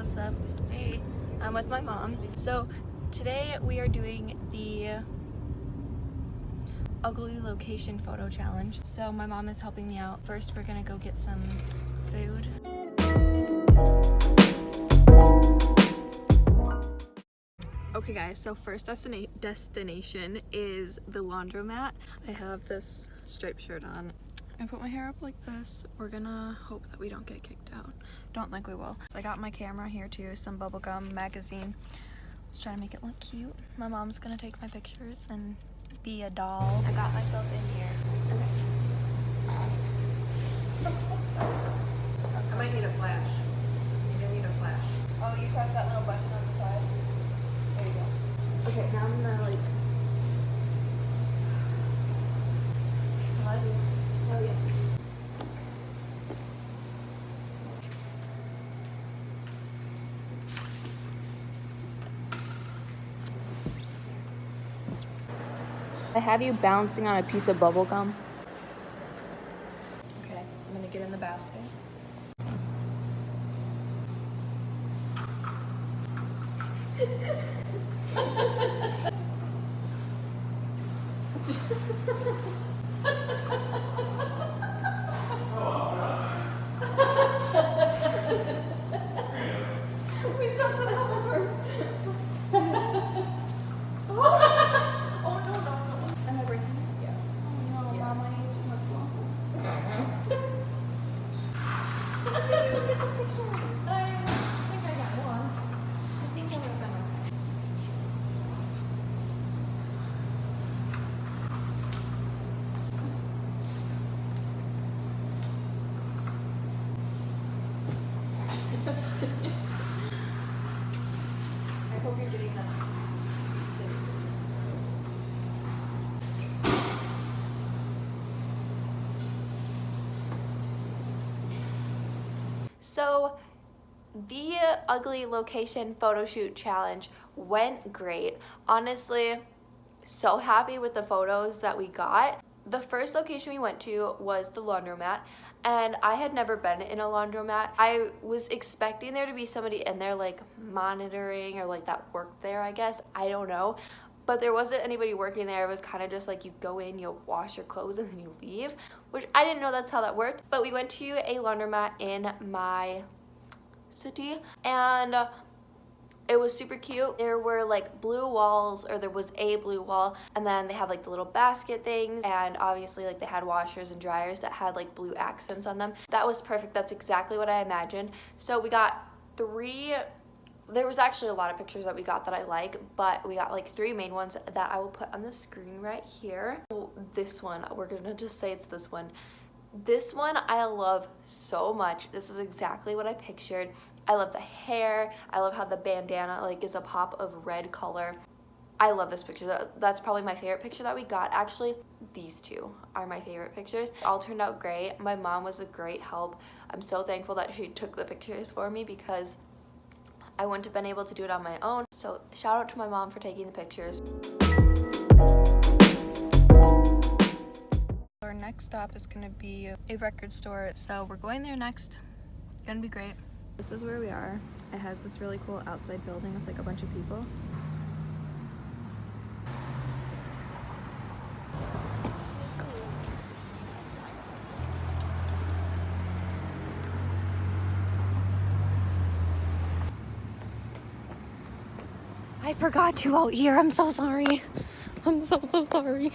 What's up? Hey, I'm with my mom. So today we are doing the ugly location photo challenge. So my mom is helping me out. First we're gonna go get some food. Okay guys, so first destination is the laundromat. I have this striped shirt on. I put my hair up like this. We're gonna hope that we don't get kicked out. Don't think we will. So I got my camera here too, some bubblegum, magazine. Let's try to make it look cute. My mom's gonna take my pictures and be a doll. I got myself in here. I might need a flash. Maybe I need a flash. Oh, you press that little button on the side? There you go. Okay, now I'm gonna like... I love you. Oh yeah. I have you bouncing on a piece of bubble gum. Okay, I'm gonna get in the basket. I hope you're getting them. So the ugly location photo shoot challenge went great. Honestly, so happy with the photos that we got. The first location we went to was the laundromat, and I had never been in a laundromat. I was expecting there to be somebody in there like monitoring or like that worked there, I guess. I don't know. But there wasn't anybody working there. It was kind of just like you go in, you wash your clothes, and then you leave, which I didn't know that's how that worked. But we went to a laundromat in my city, and it was super cute. There were like blue walls, or there was a blue wall, and then they had like the little basket things, and obviously like they had washers and dryers that had like blue accents on them. That was perfect. That's exactly what I imagined. So we got there was actually a lot of pictures that we got that I like, but we got like 3 main ones that I will put on the screen right here. This one, we're gonna just say it's this one. This one I love so much. This is exactly what I pictured. I love the hair. I love how the bandana like is a pop of red color. I love this picture. That's probably my favorite picture that we got. Actually, these two are my favorite pictures. All turned out great. My mom was a great help. I'm so thankful that she took the pictures for me because I wouldn't have been able to do it on my own. So shout out to my mom for taking the pictures. Our next stop is gonna be a record store. So we're going there next. Gonna be great. This is where we are. It has this really cool outside building with like a bunch of people. I forgot you out here. I'm so sorry. I'm so sorry.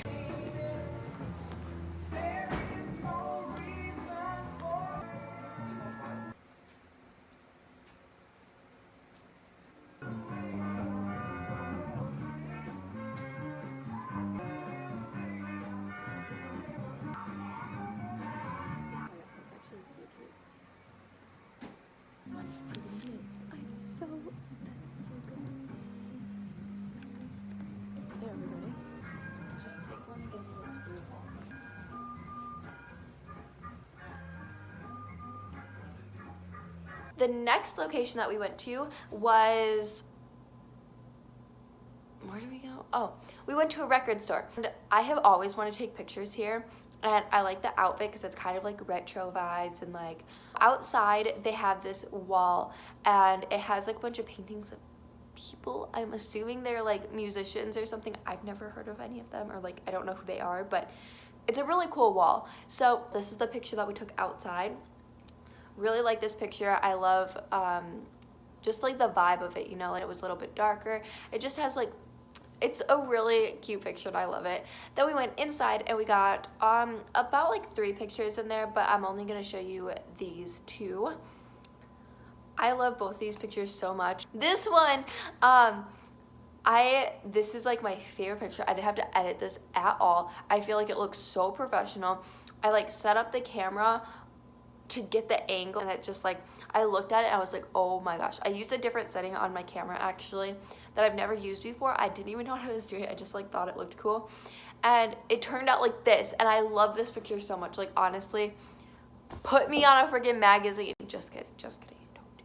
The next location that we went to was, where did we go? Oh, we went to a record store. And I have always wanted to take pictures here. and I like the outfit because it's kind of like retro vibes. And like outside they have this wall and it has like a bunch of paintings of people. I'm assuming they're like musicians or something. I've never heard of any of them, or like I don't know who they are, but it's a really cool wall. So this is the picture that we took outside. Really like this picture. I love just like the vibe of it, you know, like it was a little bit darker. It just has like, it's a really cute picture and I love it. Then we went inside and we got about like 3 pictures in there, but I'm only gonna show you these 2. I love both these pictures so much. This one, this is like my favorite picture. I didn't have to edit this at all. I feel like it looks so professional. I like set up the camera to get the angle, and it just like, I looked at it and I was like, oh my gosh. I used a different setting on my camera actually that I've never used before. I didn't even know what I was doing. I just like thought it looked cool, and it turned out like this, and I love this picture so much. Like honestly, put me on a freaking magazine. Just kidding, just kidding. Don't do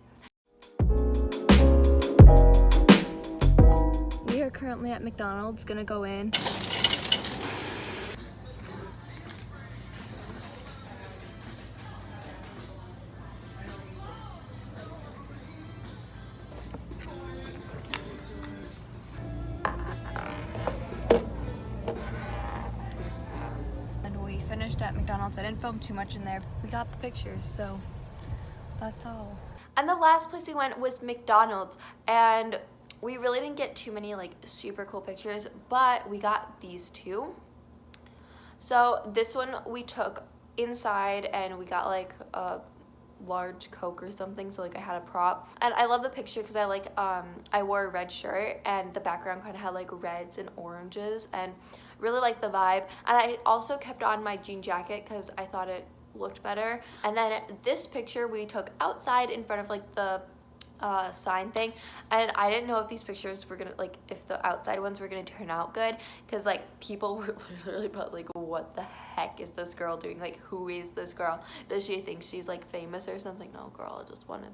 that. We are currently at McDonald's, gonna go in. Finished at McDonald's. I didn't film too much in there. We got the pictures, so that's all. And the last place we went was McDonald's, and we really didn't get too many like super cool pictures, but we got these 2. So this one we took inside, and we got like a large Coke or something, so like I had a prop. And I love the picture because I like I wore a red shirt and the background kind of had like reds and oranges, and really like the vibe. And I also kept on my jean jacket because I thought it looked better. And then this picture we took outside in front of like the sign thing, and I didn't know if these pictures were gonna, like, if the outside ones were gonna turn out good, because like people were literally about like, what the heck is this girl doing? Like, who is this girl? Does she think she's like famous or something? No, girl, I just wanted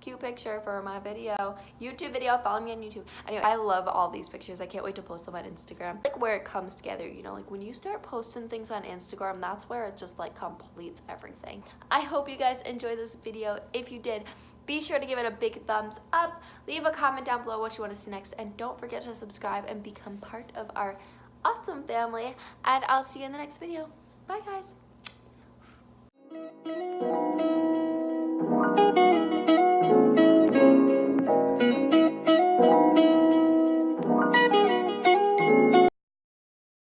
cute picture for my YouTube video. Follow me on YouTube. Anyway, I love all these pictures. I can't wait to post them on Instagram. Like where it comes together, you know, like when you start posting things on Instagram, that's where it just like completes everything. I hope you guys enjoyed this video. If you did, be sure to give it a big thumbs up. Leave a comment down below what you want to see next, and don't forget to subscribe and become part of our awesome family. And I'll see you in the next video. Bye guys.